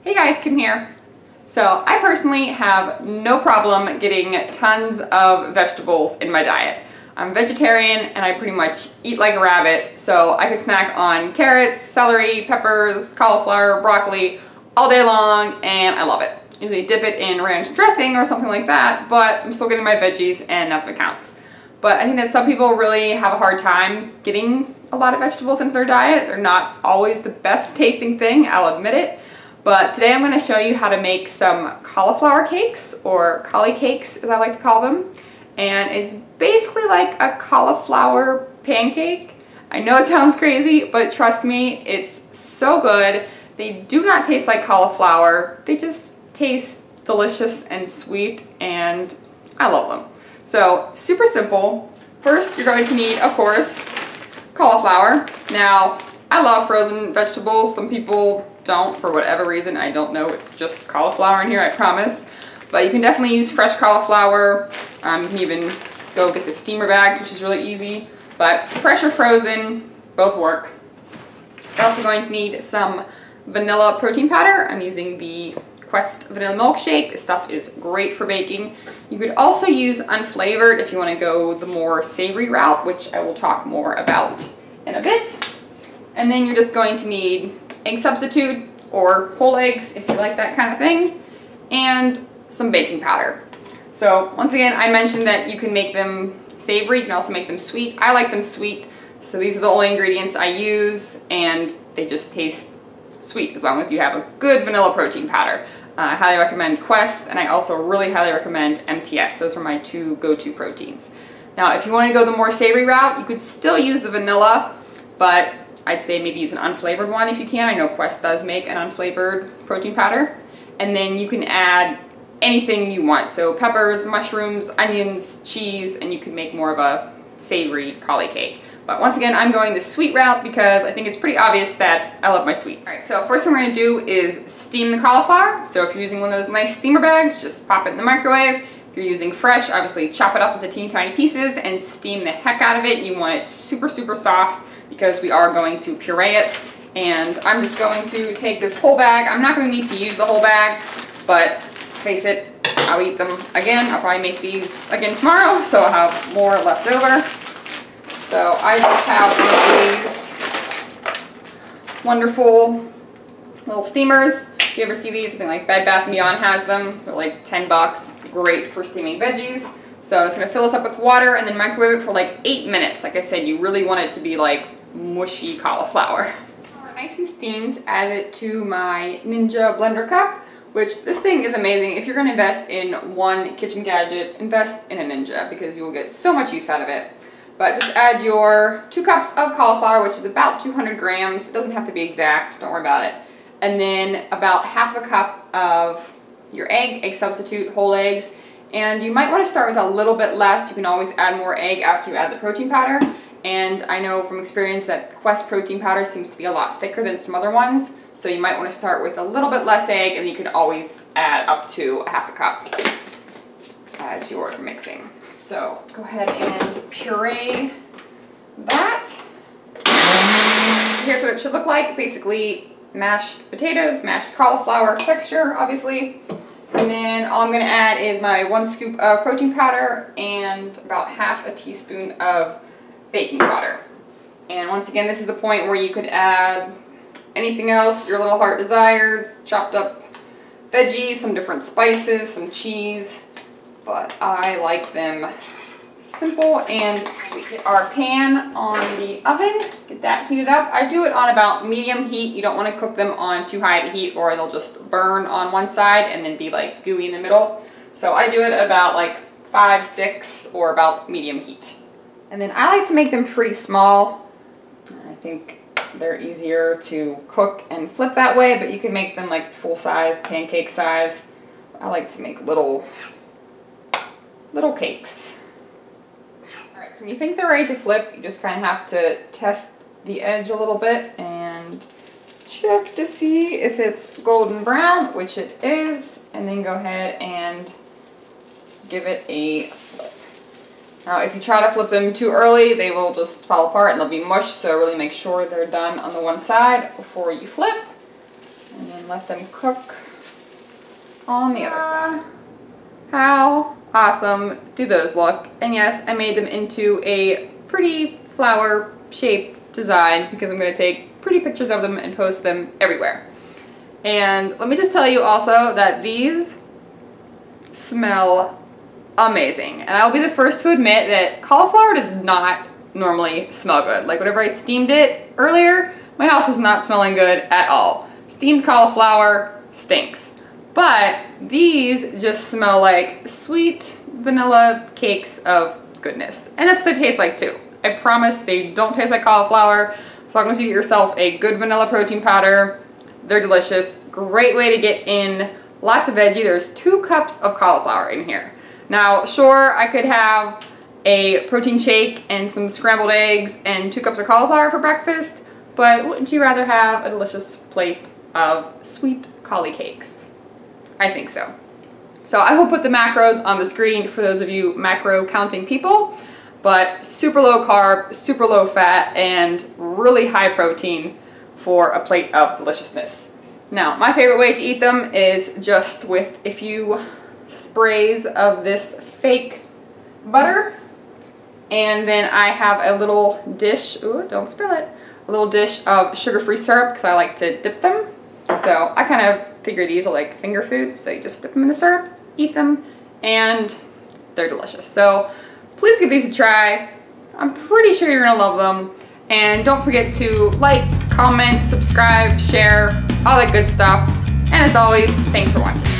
Hey guys, Kim here. So I personally have no problem getting tons of vegetables in my diet. I'm vegetarian and I pretty much eat like a rabbit, so I could snack on carrots, celery, peppers, cauliflower, broccoli all day long, and I love it. Usually dip it in ranch dressing or something like that, but I'm still getting my veggies and that's what counts. But I think that some people really have a hard time getting a lot of vegetables into their diet. They're not always the best tasting thing, I'll admit it. But today I'm going to show you how to make some cauliflower cakes, or cauli cakes as I like to call them. And it's basically like a cauliflower pancake. I know it sounds crazy, but trust me, it's so good. They do not taste like cauliflower. They just taste delicious and sweet, and I love them. So, super simple. First, you're going to need, of course, cauliflower. Now, I love frozen vegetables. Some people don't for whatever reason. I don't know. It's just cauliflower in here, I promise. But you can definitely use fresh cauliflower. You can even go get the steamer bags, which is really easy. But fresh or frozen, both work. You're also going to need some vanilla protein powder. I'm using the Quest Vanilla Milkshake. This stuff is great for baking. You could also use unflavored if you want to go the more savory route, which I will talk more about in a bit. And then you're just going to need egg substitute or whole eggs if you like that kind of thing, and some baking powder. So once again, I mentioned that you can make them savory, you can also make them sweet. I like them sweet, so these are the only ingredients I use, and they just taste sweet as long as you have a good vanilla protein powder. I highly recommend Quest, and I also really highly recommend MTS. Those are my two go-to proteins. Now, if you want to go the more savory route, you could still use the vanilla, but I'd say maybe use an unflavored one if you can. I know Quest does make an unflavored protein powder. And then you can add anything you want. So peppers, mushrooms, onions, cheese, and you can make more of a savory cauli cake. But once again, I'm going the sweet route because I think it's pretty obvious that I love my sweets. All right, so first thing we're gonna do is steam the cauliflower. So if you're using one of those nice steamer bags, just pop it in the microwave. If you're using fresh, obviously chop it up into teeny tiny pieces and steam the heck out of it. You want it super, super soft because we are going to puree it. And I'm just going to take this whole bag. I'm not gonna need to use the whole bag, but let's face it, I'll eat them again. I'll probably make these again tomorrow, so I'll have more left over. So I just have one of these wonderful little steamers. If you ever see these, I think like Bed Bath & Beyond has them. They're like 10 bucks. Great for steaming veggies. So I'm just gonna fill this up with water and then microwave it for like 8 minutes. Like I said, you really want it to be like mushy cauliflower. Nice and steamed, add it to my Ninja blender cup, which this thing is amazing. If you're gonna invest in one kitchen gadget, invest in a Ninja because you will get so much use out of it. But just add your 2 cups of cauliflower, which is about 200 grams. It doesn't have to be exact, don't worry about it. And then about half a cup of your egg substitute, whole eggs. And you might want to start with a little bit less. You can always add more egg after you add the protein powder. And I know from experience that Quest protein powder seems to be a lot thicker than some other ones. So you might want to start with a little bit less egg, and you can always add up to a half a cup as you're mixing. So go ahead and puree that. Here's what it should look like. Basically mashed potatoes, mashed cauliflower texture, obviously. And then all I'm going to add is my 1 scoop of protein powder and about half a teaspoon of baking powder. And once again, this is the point where you could add anything else your little heart desires, chopped up veggies, some different spices, some cheese. But I like them simple and sweet. Get our pan on the oven, get that heated up. I do it on about medium heat. You don't want to cook them on too high of a heat or they'll just burn on one side and then be like gooey in the middle. So I do it about like 5, 6 or about medium heat. And then I like to make them pretty small. I think they're easier to cook and flip that way, but you can make them like full-size, pancake size. I like to make little cakes. Alright, so when you think they're ready to flip, you just kind of have to test the edge a little bit and check to see if it's golden brown, which it is, and then go ahead and give it a flip. Now, if you try to flip them too early, they will just fall apart and they'll be mush, so really make sure they're done on the one side before you flip. And then and let them cook on the other side. How awesome do those look? And yes, I made them into a pretty flower shaped design because I'm going to take pretty pictures of them and post them everywhere. And let me just tell you also that these smell amazing. And I'll be the first to admit that cauliflower does not normally smell good. Like whenever I steamed it earlier, my house was not smelling good at all. Steamed cauliflower stinks. But these just smell like sweet vanilla cakes of goodness. And that's what they taste like too. I promise they don't taste like cauliflower. As long as you get yourself a good vanilla protein powder, they're delicious. Great way to get in lots of veggie. There's 2 cups of cauliflower in here. Now, sure, I could have a protein shake and some scrambled eggs and 2 cups of cauliflower for breakfast, but wouldn't you rather have a delicious plate of sweet cauli cakes? I think so. So I will put the macros on the screen for those of you macro counting people, but super low carb, super low fat, and really high protein for a plate of deliciousness. Now, my favorite way to eat them is just with a few sprays of this fake butter, and then I have a little dish, ooh, don't spill it, a little dish of sugar-free syrup because I like to dip them. So I kind of figure these are like finger food, so you just dip them in the syrup, eat them, and they're delicious. So please give these a try. I'm pretty sure you're gonna love them. And don't forget to like, comment, subscribe, share, all that good stuff. And as always, thanks for watching.